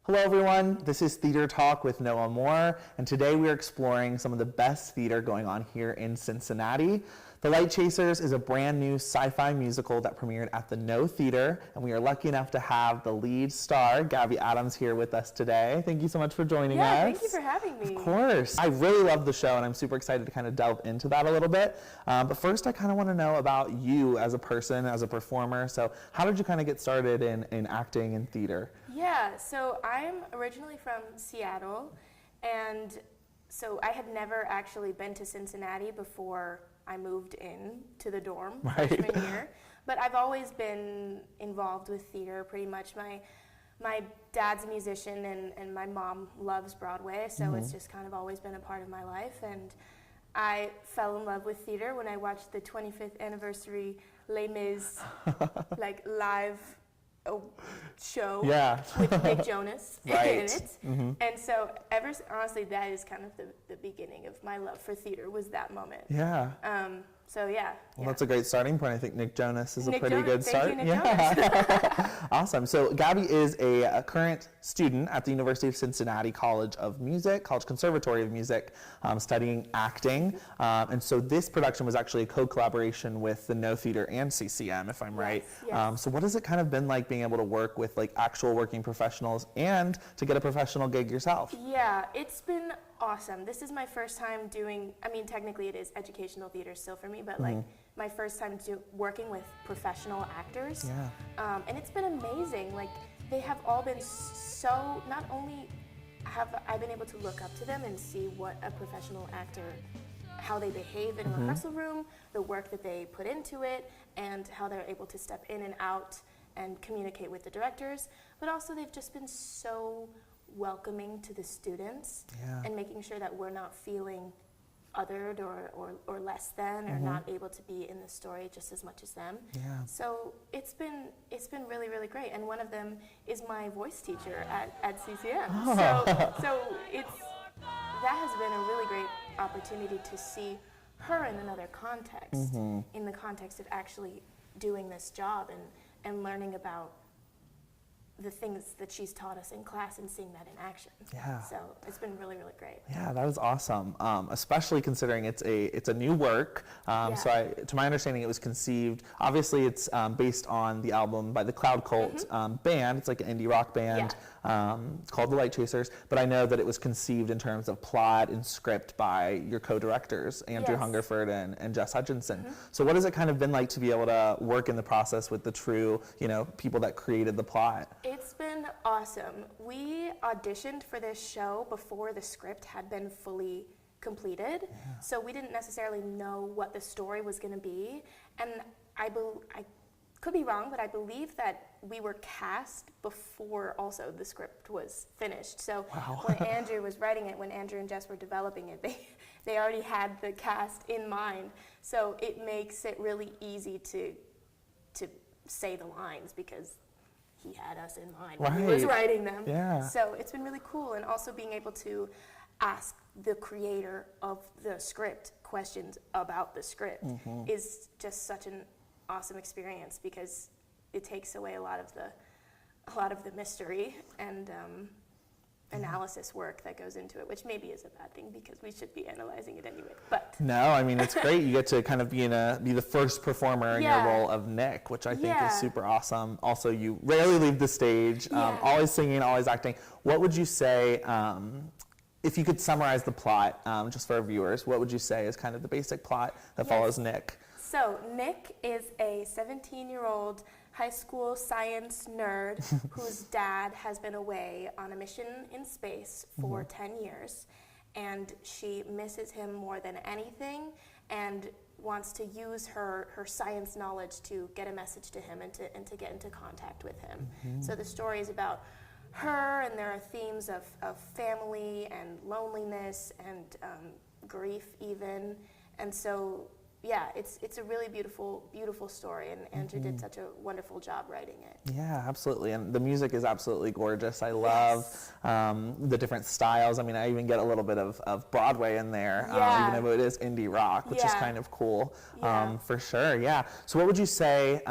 Hello everyone, this is Theater Talk with Noah Moore, and today we are exploring some of the best theater going on here in Cincinnati. The Light Chasers is a brand new sci-fi musical that premiered at the No Theater, and we are lucky enough to have the lead star, Gabby Adams, here with us today. Thank you so much for joining us. Yeah, thank you for having me. Of course. I really love the show, and I'm super excited to kind of delve into that a little bit. But first, I kind of want to know about you as a person, as a performer. So how did you kind of get started in acting and theater? Yeah, so I'm originally from Seattle, and so I had never actually been to Cincinnati before I moved in to the dorm freshman year. But I've always been involved with theater pretty much. My dad's a musician, and my mom loves Broadway, so it's just kind of always been a part of my life. And I fell in love with theater when I watched the 25th anniversary Les Mis live show with Nick Jonas in it. And so honestly, that is kind of the beginning of my love for theater, was that moment. Yeah. Well, that's a great starting point. I think Nick Jonas is a pretty good start. Thank you, Nick Jonas. Awesome. So Gabby is a current student at the University of Cincinnati College of Music, College Conservatory of Music, studying acting. And so this production was actually a co-collaboration with the No Theater and CCM, if I'm right. Yes. So what has it kind of been like being able to work with actual working professionals and to get a professional gig yourself? Yeah, it's been awesome. This is my first time doing, technically it is educational theater still for me, but my first time working with professional actors. Yeah. And it's been amazing. They have all been so, not only have I been able to look up to them and see what a professional actor, how they behave in a rehearsal room, the work that they put into it, and how they're able to step in and out and communicate with the directors, but also they've just been so welcoming to the students and making sure that we're not feeling othered or less than or not able to be in the story just as much as them. Yeah. So it's been really, really great. And one of them is my voice teacher at CCM. Oh. So that has been a really great opportunity to see her in another context, in the context of actually doing this job and learning about the things that she's taught us in class and seeing that in action. Yeah. So it's been really, really great. Yeah, that was awesome. Especially considering it's a new work. So to my understanding, it was conceived. Obviously, it's based on the album by the Cloud Cult band. It's like an indie rock band called the Light Chasers. But I know that it was conceived in terms of plot and script by your co-directors, Andrew Hungerford and Jess Hutchinson. So what has it kind of been like to be able to work in the process with the true, people that created the plot? It's been awesome. We auditioned for this show before the script had been fully completed, so we didn't necessarily know what the story was going to be. And I could be wrong, but I believe that we were cast before also the script was finished. So when Andrew was writing it, when Andrew and Jess were developing it, they already had the cast in mind. So it makes it really easy to say the lines because he had us in mind when he was writing them. Yeah. So it's been really cool, and also being able to ask the creator of the script questions about the script is just such an awesome experience because it takes away a lot of the mystery and analysis work that goes into it, which maybe is a bad thing because we should be analyzing it anyway. But no, it's great. You get to kind of be the first performer in your role of Nick, which I think is super awesome. Also, you rarely leave the stage, always singing, always acting. What would you say, if you could summarize the plot, just for our viewers, what would you say is kind of the basic plot that follows Nick? So Nick is a 17-year-old high school science nerd whose dad has been away on a mission in space for 10 years, and she misses him more than anything and wants to use her science knowledge to get a message to him and to get into contact with him. So the story is about her, and there are themes of family and loneliness and grief even, and so it's a really beautiful story, and Andrew did such a wonderful job writing it. Yeah, absolutely, and the music is absolutely gorgeous. I love the different styles. I even get a little bit of Broadway in there, even though it is indie rock, which is kind of cool, for sure, So what would you say,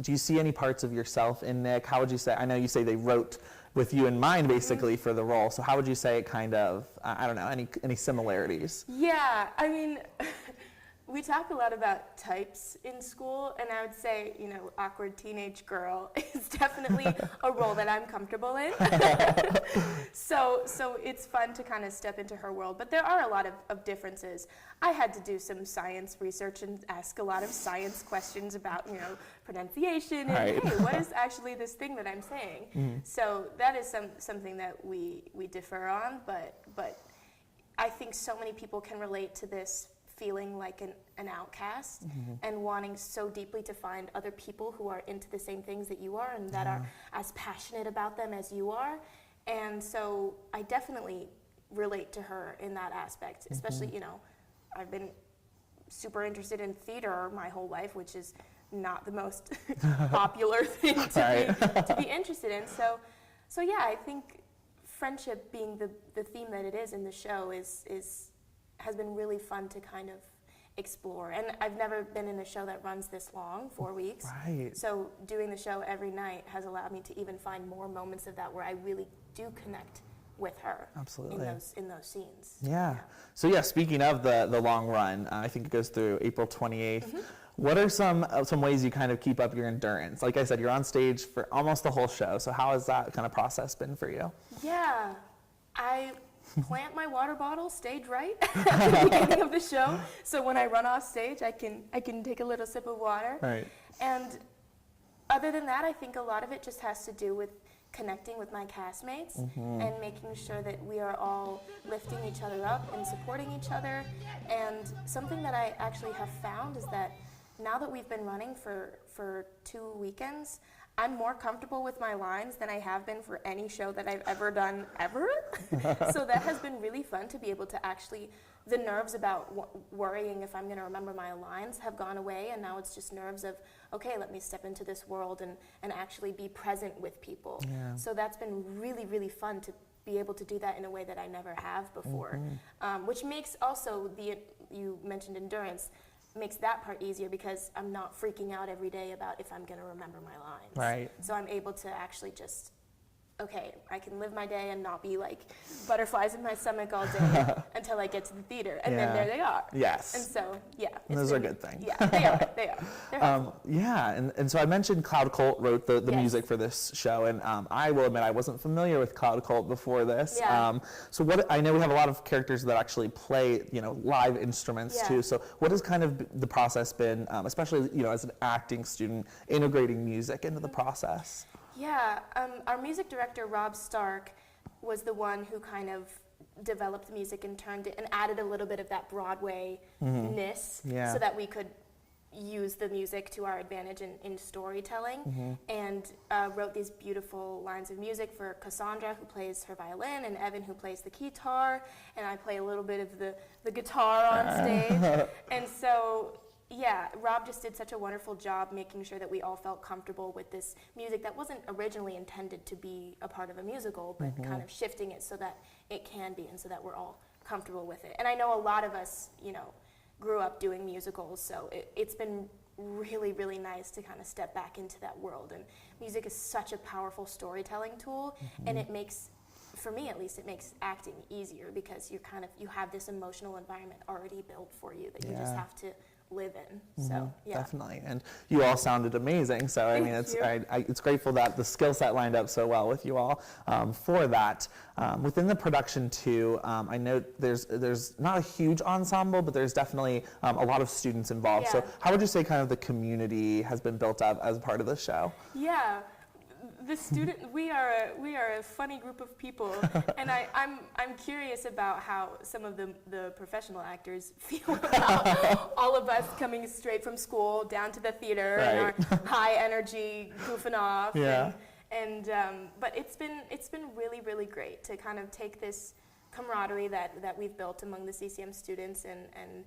do you see any parts of yourself in Nick? How would you say, I know you say they wrote with you in mind, basically, for the role. So how would you say it kind of, I don't know, any similarities? Yeah, I mean, we talk a lot about types in school, and I would say, you know, awkward teenage girl is definitely a role that I'm comfortable in. So it's fun to kind of step into her world, but there are a lot of differences. I had to do some science research and ask a lot of science questions about, you know, pronunciation and, Right. hey, what is actually this thing that I'm saying? So that is something that we differ on, but I think so many people can relate to this feeling like an outcast and wanting so deeply to find other people who are into the same things that you are and that are as passionate about them as you are. And so I definitely relate to her in that aspect, especially, you know, I've been super interested in theater my whole life, which is not the most popular thing to be interested in. So yeah, I think friendship being the theme that it is in the show has been really fun to kind of explore. And I've never been in a show that runs this long, 4 weeks. Right. So doing the show every night has allowed me to even find more moments of that where I really do connect with her. Absolutely. in those scenes. Yeah. So yeah, speaking of the long run, I think it goes through April 28th. What are some ways you kind of keep up your endurance? Like I said, you're on stage for almost the whole show. So how has that kind of process been for you? Yeah, I plant my water bottle stage right at the beginning of the show, so when I run off stage, I can take a little sip of water. Right. And other than that, I think a lot of it just has to do with connecting with my castmates and making sure that we are all lifting each other up and supporting each other. And something that I actually have found is that now that we've been running for 2 weekends, I'm more comfortable with my lines than I have been for any show that I've ever done ever. So that has been really fun to be able to actually, the nerves about worrying if I'm going to remember my lines have gone away, and now it's just nerves of, okay, let me step into this world and actually be present with people. Yeah. So that's been really, really fun to be able to do that in a way that I never have before, which makes also you mentioned endurance, makes that part easier because I'm not freaking out every day about if I'm going to remember my lines. Right. So I'm able to actually just, okay, I can live my day and not be like butterflies in my stomach all day until I get to the theater. And then there they are. Yes. And so, yeah. And those are good things. Yeah, they are. They're helpful. Yeah, and so I mentioned Cloud Cult wrote the Yes. music for this show, and I will admit I wasn't familiar with Cloud Cult before this. Yeah. So I know we have a lot of characters that actually play, you know, live instruments Yeah. too. So what has kind of the process been, especially, you know, as an acting student, integrating music into the process? Yeah, our music director, Rob Stark, was the one who kind of developed the music and turned it and added a little bit of that Broadway-ness Yeah. so that we could use the music to our advantage in storytelling, and wrote these beautiful lines of music for Cassandra, who plays her violin, and Evan, who plays the guitar, and I play a little bit of the guitar on stage. And so, yeah, Rob just did such a wonderful job making sure that we all felt comfortable with this music that wasn't originally intended to be a part of a musical, but kind of shifting it so that it can be, and so that we're all comfortable with it. And I know a lot of us, you know, grew up doing musicals, so it's been really, really nice to kind of step back into that world. And music is such a powerful storytelling tool, and it makes, for me at least, it makes acting easier because you have this emotional environment already built for you that you just have to live in. So yeah, Definitely. And you all sounded amazing. So I mean, it's grateful that the skill set lined up so well with you all for that. Within the production too, I know there's not a huge ensemble, but there's definitely a lot of students involved. Yeah. So how would you say kind of the community has been built up as part of the show? Yeah, we are a funny group of people, and I'm curious about how some of the professional actors feel about all of us coming straight from school down to the theater and our high energy goofing off. Yeah. And but it's been really, really great to kind of take this camaraderie that we've built among the CCM students and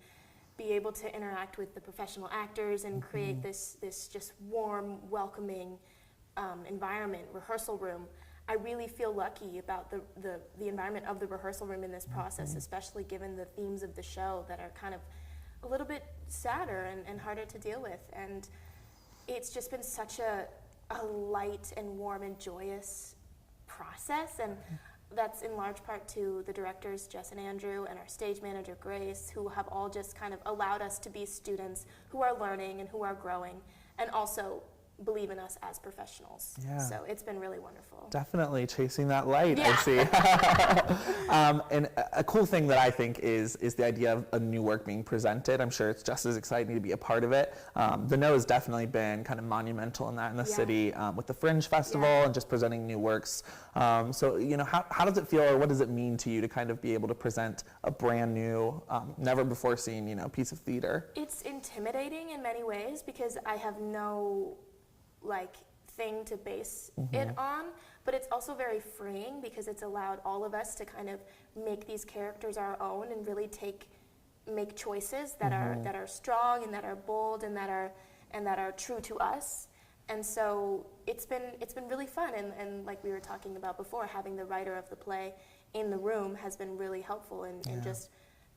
be able to interact with the professional actors and create this just warm, welcoming environment, rehearsal room. I really feel lucky about the environment of the rehearsal room in this process, especially given the themes of the show that are kind of a little bit sadder and harder to deal with. And it's just been such a light and warm and joyous process, and that's in large part to the directors, Jess and Andrew, and our stage manager, Grace, who have all just kind of allowed us to be students who are learning and who are growing, and also believe in us as professionals. Yeah. So it's been really wonderful. Definitely chasing that light, Yeah. I see. And a cool thing that I think is the idea of a new work being presented. I'm sure it's just as exciting to be a part of it. The No has definitely been kind of monumental in that in the city with the Fringe Festival and just presenting new works. So, you know, how does it feel, or what does it mean to you to kind of be able to present a brand new, never before seen, you know, piece of theater? It's intimidating in many ways because I have no thing to base it on, but it's also very freeing because it's allowed all of us to kind of make these characters our own and really make choices that are strong and that are bold and that are true to us. And so it's been really fun, and like we were talking about before, having the writer of the play in the room has been really helpful in just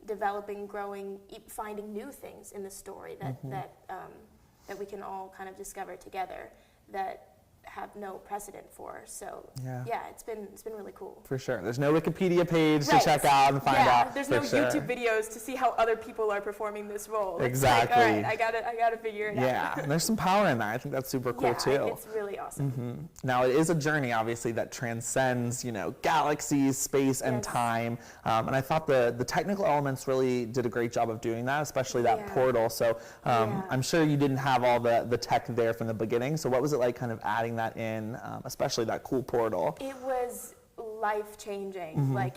developing, growing, finding new things in the story that we can all kind of discover together that have no precedent for. So it's been really cool. For sure. There's no Wikipedia page to check out and find out. There's no YouTube videos to see how other people are performing this role. Exactly. It's like, all right, I gotta figure it out. Yeah, and there's some power in that. I think that's super cool too. It's really awesome. Now it is a journey, obviously, that transcends, you know, galaxies, space, and time. And I thought the technical elements really did a great job of doing that, especially that portal. So I'm sure you didn't have all the tech there from the beginning. So what was it like kind of adding that in, especially that cool portal? It was life-changing. Like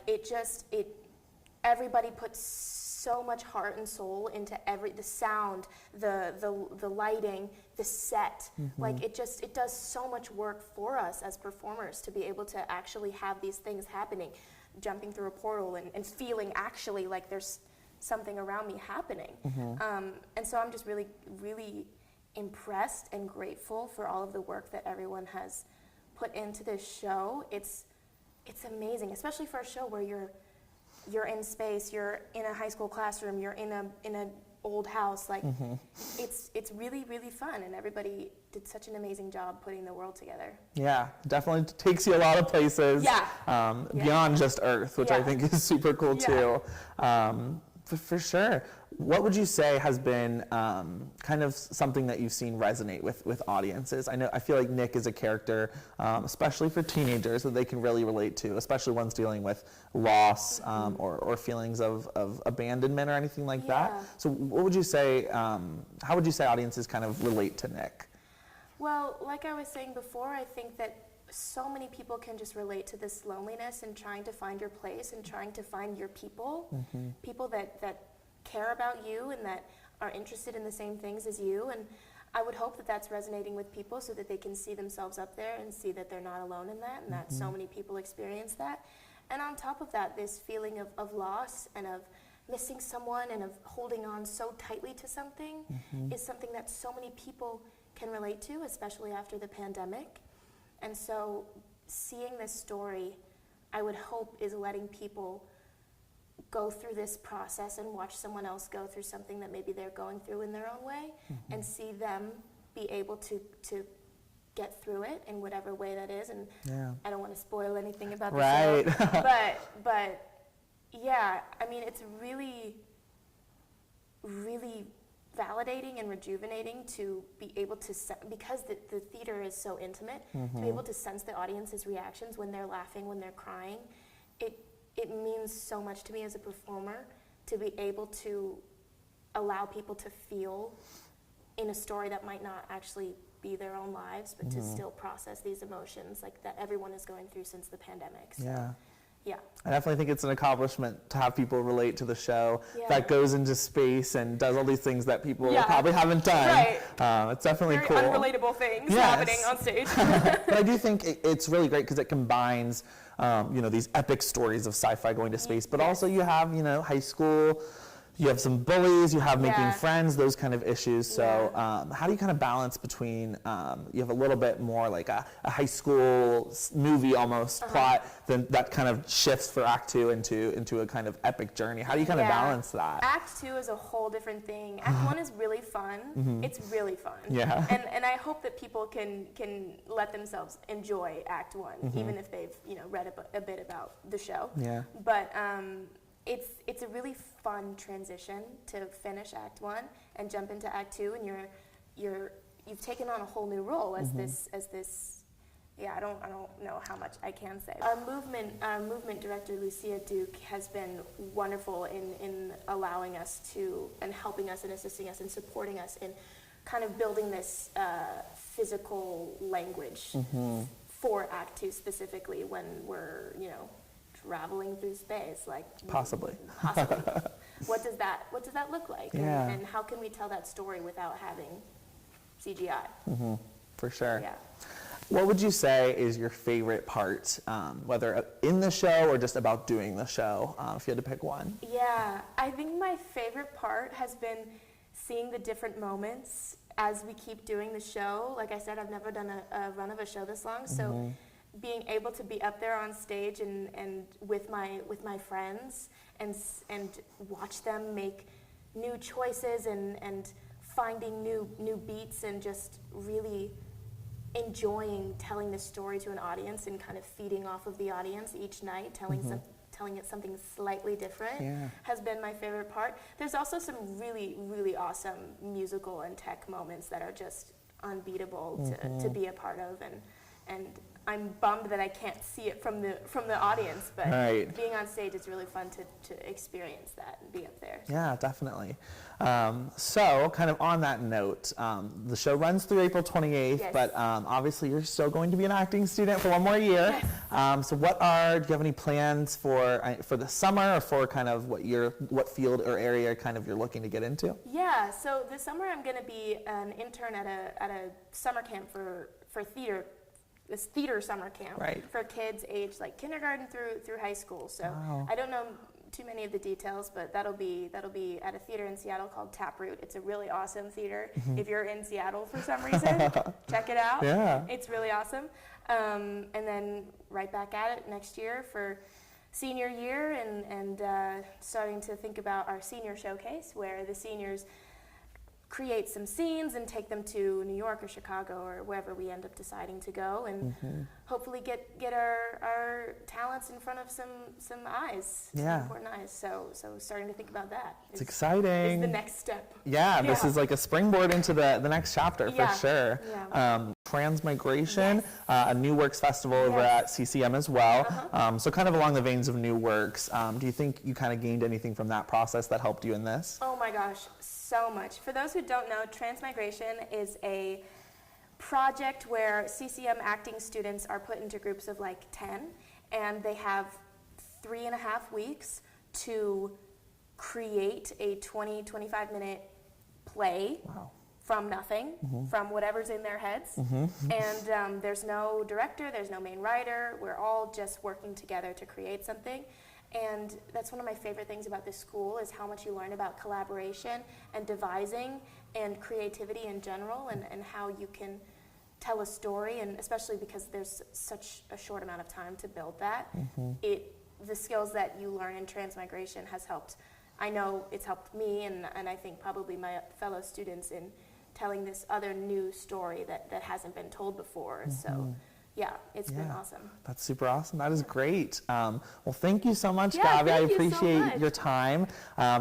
everybody put so much heart and soul into the sound, the lighting, the set. Like it does so much work for us as performers to be able to actually have these things happening, jumping through a portal and feeling actually like there's something around me happening. And so I'm just really, really impressed and grateful for all of the work that everyone has put into this show. It's amazing, especially for a show where you're in space, you're in a high school classroom, you're in an old house. Like it's really, really fun, and everybody did such an amazing job putting the world together. Yeah, definitely takes you a lot of places beyond just Earth, which I think is super cool too. For sure. What would you say has been kind of something that you've seen resonate with audiences? I feel like Nick is a character, especially for teenagers, that they can really relate to, especially ones dealing with loss or feelings of abandonment or anything like that. So what would you say, how would you say audiences kind of relate to Nick? Well, like I was saying before, I think that so many people can just relate to this loneliness and trying to find your place and trying to find your people, people that care about you and that are interested in the same things as you. And I would hope that that's resonating with people so that they can see themselves up there and see that they're not alone in that, and that so many people experience that. And on top of that, this feeling of loss and of missing someone and of holding on so tightly to something is something that so many people can relate to, especially after the pandemic. And so seeing this story, I would hope, is letting people go through this process and watch someone else go through something that maybe they're going through in their own way, and see them be able to get through it in whatever way that is. And I don't want to spoil anything about the show, but yeah, I mean, it's really, really validating and rejuvenating to be able to, because the theater is so intimate, to be able to sense the audience's reactions when they're laughing, when they're crying. It means so much to me as a performer to be able to allow people to feel in a story that might not actually be their own lives, but to still process these emotions like that everyone is going through since the pandemic. So, yeah. I definitely think it's an accomplishment to have people relate to the show that goes into space and does all these things that people probably haven't done. Right. It's definitely very cool. Unrelatable things happening on stage. But I do think it's really great because it combines, these epic stories of sci-fi going to space, but also you have, high school you have some bullies, you have making Yeah. friends, those kind of issues. So Yeah. how do you kind of balance between, you have a little bit more like a high school movie almost plot, then that kind of shifts for Act 2 into a kind of epic journey. How do you kind of Yeah. balance that? Act 2 is a whole different thing. Act 1 is really fun. It's really fun. Yeah. And I hope that people can let themselves enjoy Act 1, even if they've read a bit about the show. Yeah. But it's a really fun transition to finish Act 1 and jump into Act 2, and you've taken on a whole new role as this. Yeah, I don't know how much I can say. Our movement director, Lucia Duke, has been wonderful in allowing us to, and helping us and assisting us and supporting us in kind of building this physical language for Act 2 specifically when we're, traveling through space, like Possibly. What does that look like? Yeah. And how can we tell that story without having CGI? For sure. Yeah. What would you say is your favorite part, whether in the show or just about doing the show, if you had to pick one? Yeah, I think my favorite part has been seeing the different moments as we keep doing the show. Like I said, I've never done a run of a show this long, so being able to be up there on stage and with my friends and watch them make new choices and finding new beats and just really enjoying telling this story to an audience and kind of feeding off of the audience each night, telling it something slightly different has been my favorite part. There's also some really, really awesome musical and tech moments that are just unbeatable to be a part of, and I'm bummed that I can't see it from the audience, but being on stage, it's really fun to experience that and be up there. Yeah, definitely. So kind of on that note, the show runs through April 28th, but obviously you're still going to be an acting student for one more year. So do you have any plans for the summer or for kind of what field or area kind of you're looking to get into? Yeah, so this summer I'm going to be an intern at a summer camp for theater. This theater summer camp for kids aged like kindergarten through high school. So I don't know too many of the details, but that'll be at a theater in Seattle called Taproot. It's a really awesome theater. If you're in Seattle for some reason, check it out. Yeah. It's really awesome. And then right back at it next year for senior year and starting to think about our senior showcase where the seniors create some scenes and take them to New York or Chicago or wherever we end up deciding to go, and hopefully get our talents in front of some eyes, some important eyes. So starting to think about that. It's exciting. Is the next step. Yeah, this is like a springboard into the next chapter for sure. Yeah. Transmigration, a New Works festival over at CCM as well. So kind of along the veins of New Works, do you think you kind of gained anything from that process that helped you in this? Oh my gosh, so much. For those who don't know, Transmigration is a project where CCM acting students are put into groups of like 10, and they have 3.5 weeks to create a 20-25 minute play from nothing, from whatever's in their heads. And there's no director, there's no main writer. We're all just working together to create something. And that's one of my favorite things about this school is how much you learn about collaboration and devising and creativity in general, and how you can tell a story, and especially because there's such a short amount of time to build that. The skills that you learn in Transmigration has helped. I know it's helped me, and I think probably my fellow students in telling this other new story that hasn't been told before. So yeah, it's been awesome. That's super awesome. That is great. Well, thank you so much, Yeah, Gabby. I thank you so appreciate much. your time.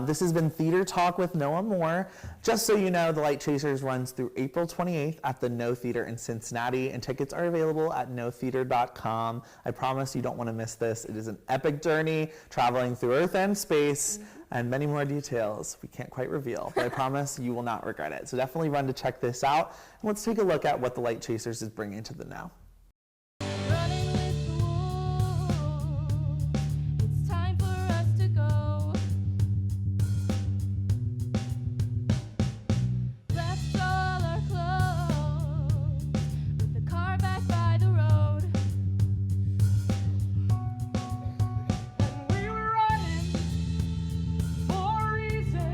This has been Theater Talk with Noah Moore. Just so you know, The Light Chasers runs through April 28th at the No Theater in Cincinnati, and tickets are available at notheater.com. I promise you don't want to miss this. It is an epic journey traveling through Earth and space, and many more details we can't quite reveal, but I promise you will not regret it. So definitely run to check this out. And let's take a look at what The Light Chasers is bringing to the now. Running with the wolves, it's time for us to go. Left all our clothes, with the car back by the road. And we were running for a reason.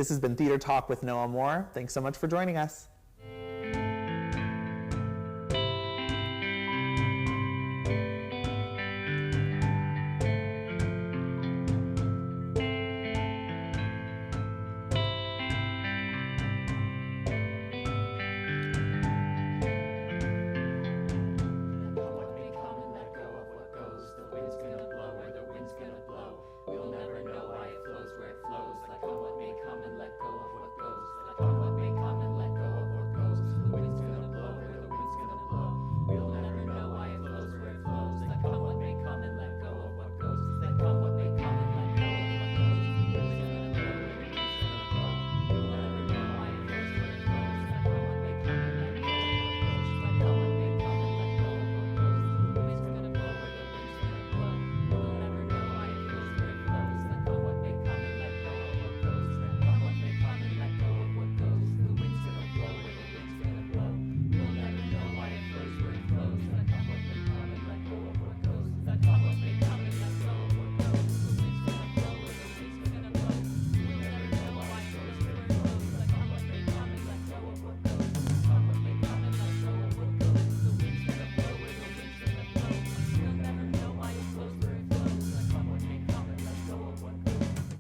This has been Theater Talk with Noah Moore. Thanks so much for joining us.